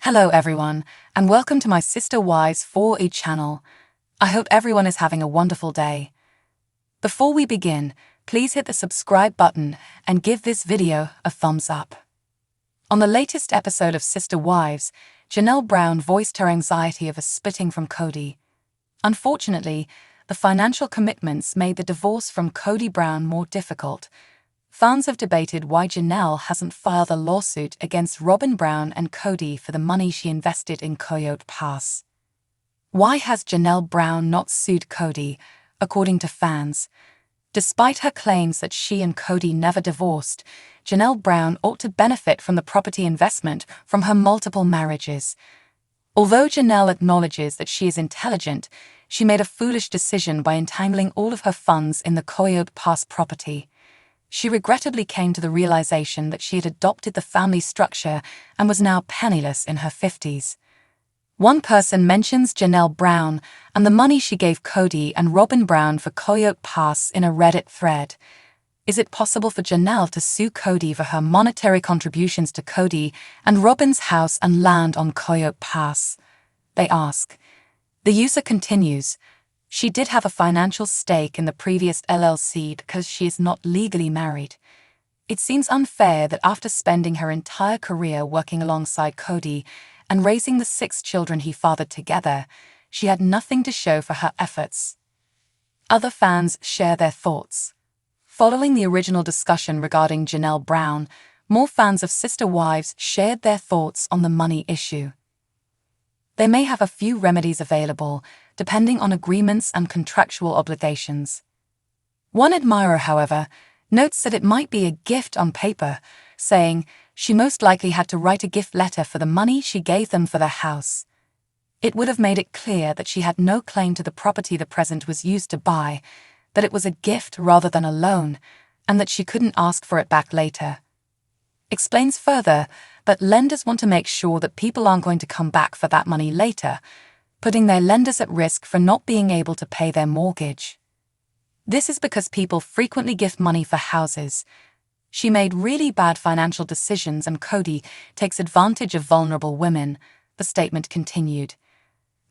Hello everyone, and welcome to my Sister Wives 4E channel. I hope everyone is having a wonderful day. Before we begin, please hit the subscribe button and give this video a thumbs up. On the latest episode of Sister Wives, Janelle Brown voiced her anxiety over splitting from Kody. Unfortunately, the financial commitments made the divorce from Kody Brown more difficult. Fans have debated why Janelle hasn't filed a lawsuit against Robin Brown and Kody for the money she invested in Coyote Pass. Why has Janelle Brown not sued Kody, according to fans? Despite her claims that she and Kody never divorced, Janelle Brown ought to benefit from the property investment from her multiple marriages. Although Janelle acknowledges that she is intelligent, she made a foolish decision by entangling all of her funds in the Coyote Pass property. She regrettably came to the realization that she had adopted the family structure and was now penniless in her 50s. One person mentions Janelle Brown and the money she gave Kody and Robin Brown for Coyote Pass in a Reddit thread. Is it possible for Janelle to sue Kody for her monetary contributions to Kody and Robin's house and land on Coyote Pass? They ask. The user continues. She did have a financial stake in the previous LLC because she is not legally married. It seems unfair that after spending her entire career working alongside Kody and raising the 6 children he fathered together, she had nothing to show for her efforts. Other fans share their thoughts. Following the original discussion regarding Janelle Brown, more fans of Sister Wives shared their thoughts on the money issue. They may have a few remedies available, depending on agreements and contractual obligations. One admirer, however, notes that it might be a gift on paper, saying she most likely had to write a gift letter for the money she gave them for their house. It would have made it clear that she had no claim to the property the present was used to buy, that it was a gift rather than a loan, and that she couldn't ask for it back later. Explains further that lenders want to make sure that people aren't going to come back for that money later, putting their lenders at risk for not being able to pay their mortgage. This is because people frequently gift money for houses. She made really bad financial decisions and Kody takes advantage of vulnerable women, the statement continued.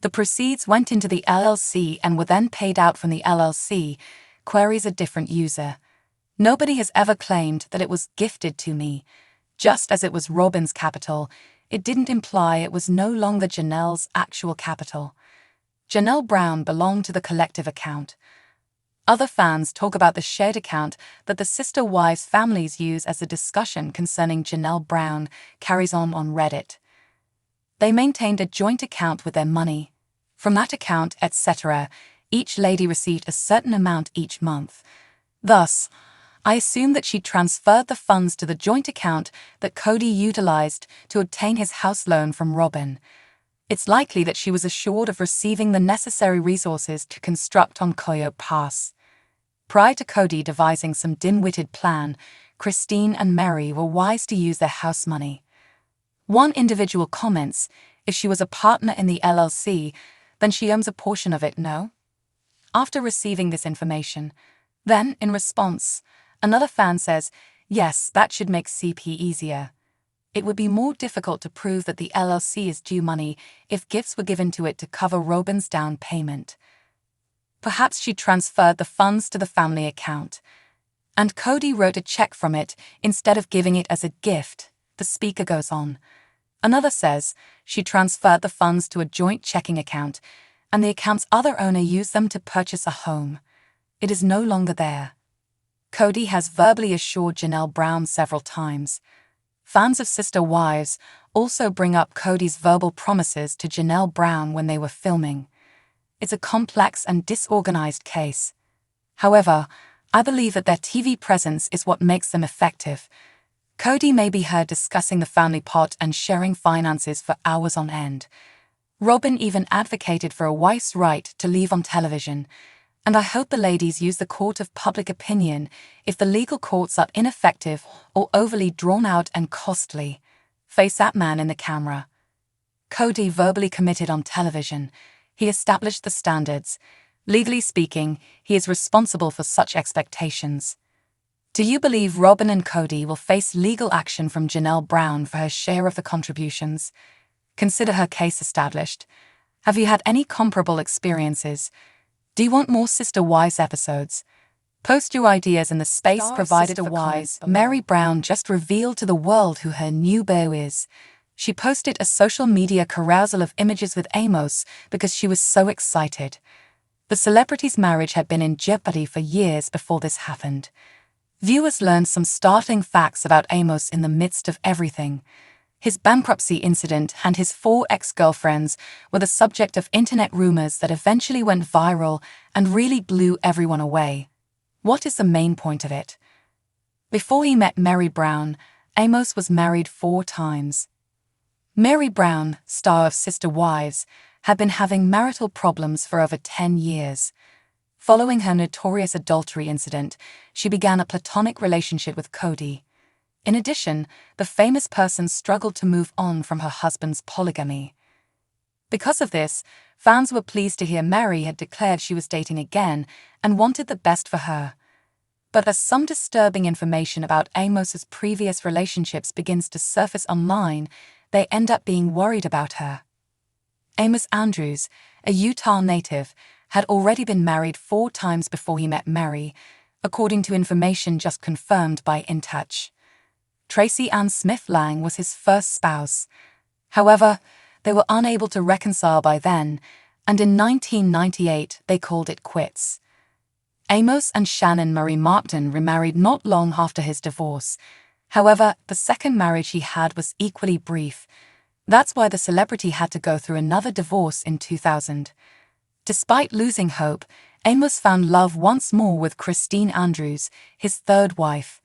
The proceeds went into the LLC and were then paid out from the LLC, queries a different user. Nobody has ever claimed that it was gifted to me. Just as it was Robin's capital, it didn't imply it was no longer Janelle's actual capital. Janelle Brown belonged to the collective account. Other fans talk about the shared account that the Sister Wives families use as a discussion concerning Janelle Brown carries on Reddit. They maintained a joint account with their money. From that account, etc., each lady received a certain amount each month. Thus, I assume that she transferred the funds to the joint account that Kody utilized to obtain his house loan from Robin. It's likely that she was assured of receiving the necessary resources to construct on Coyote Pass. Prior to Kody devising some dim-witted plan, Christine and Mary were wise to use their house money. One individual comments, if she was a partner in the LLC, then she owns a portion of it, no? After receiving this information, then, in response, another fan says, yes, that should make CP easier. It would be more difficult to prove that the LLC is due money if gifts were given to it to cover Robin's down payment. Perhaps she transferred the funds to the family account. And Kody wrote a check from it instead of giving it as a gift, the speaker goes on. Another says she transferred the funds to a joint checking account, and the account's other owner used them to purchase a home. It is no longer there. Kody has verbally assured Janelle Brown several times. Fans of Sister Wives also bring up Kody's verbal promises to Janelle Brown when they were filming. It's a complex and disorganized case. However, I believe that their TV presence is what makes them effective. Kody may be heard discussing the family pot and sharing finances for hours on end. Robin even advocated for a wife's right to leave on television. And I hope the ladies use the court of public opinion if the legal courts are ineffective or overly drawn out and costly. Face that man in the camera. Kody verbally committed on television. He established the standards. Legally speaking, he is responsible for such expectations. Do you believe Robin and Kody will face legal action from Janelle Brown for her share of the contributions? Consider her case established. Have you had any comparable experiences? Do you want more Sister Wise episodes? Post your ideas in the space provided for comments below. Mary Brown just revealed to the world who her new beau is. She posted a social media carousal of images with Amos because she was so excited. The celebrity's marriage had been in jeopardy for years before this happened. Viewers learned some startling facts about Amos in the midst of everything. His bankruptcy incident and his 4 ex-girlfriends were the subject of internet rumors that eventually went viral and really blew everyone away. What is the main point of it? Before he met Mary Brown, Amos was married 4 times. Mary Brown, star of Sister Wives, had been having marital problems for over 10 years. Following her notorious adultery incident, she began a platonic relationship with Kody. In addition, the famous person struggled to move on from her husband's polygamy. Because of this, fans were pleased to hear Mary had declared she was dating again and wanted the best for her. But as some disturbing information about Amos's previous relationships begins to surface online, they end up being worried about her. Amos Andrews, a Utah native, had already been married 4 times before he met Mary, according to information just confirmed by InTouch. Tracy Ann Smith Lang was his first spouse. However, they were unable to reconcile by then, and in 1998 they called it quits. Amos and Shannon Marie Martin remarried not long after his divorce. However, the second marriage he had was equally brief. That's why the celebrity had to go through another divorce in 2000. Despite losing hope, Amos found love once more with Christine Andrews, his 3rd wife.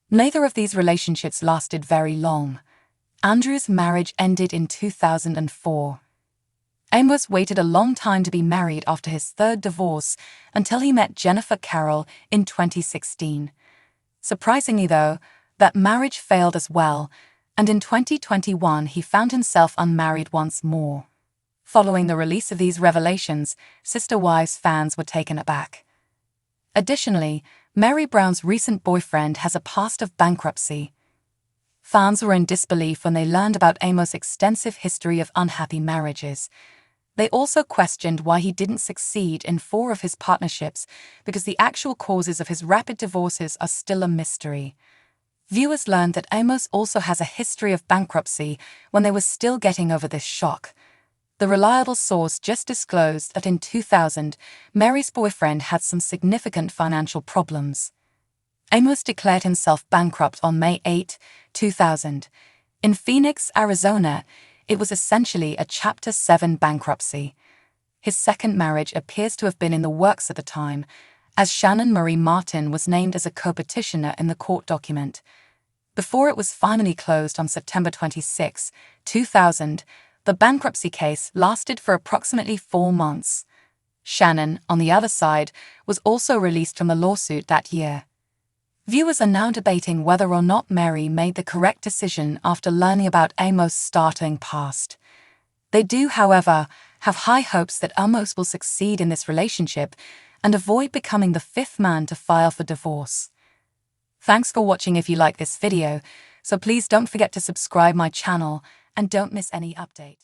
Neither of these relationships lasted very long. Andrews' marriage ended in 2004. Amos waited a long time to be married after his 3rd divorce until he met Jennifer Carroll in 2016. Surprisingly though, that marriage failed as well, and in 2021 he found himself unmarried once more. Following the release of these revelations, Sister Wives fans were taken aback. Additionally, Mary Brown's recent boyfriend has a past of bankruptcy. Fans were in disbelief when they learned about Amos' extensive history of unhappy marriages. They also questioned why he didn't succeed in 4 of his partnerships because the actual causes of his rapid divorces are still a mystery. Viewers learned that Amos also has a history of bankruptcy when they were still getting over this shock. The reliable source just disclosed that in 2000, Mary's boyfriend had some significant financial problems. Amos declared himself bankrupt on May 8, 2000. In Phoenix, Arizona, it was essentially a Chapter 7 bankruptcy. His second marriage appears to have been in the works at the time, as Shannon Marie Martin was named as a co-petitioner in the court document. Before it was finally closed on September 26, 2000, the bankruptcy case lasted for approximately 4 months. Shannon, on the other side, was also released from the lawsuit that year. Viewers are now debating whether or not Mary made the correct decision after learning about Amos' startling past. They do, however, have high hopes that Amos will succeed in this relationship and avoid becoming the 5th man to file for divorce. Thanks for watching. If you like this video, so please don't forget to subscribe my channel and don't miss any update.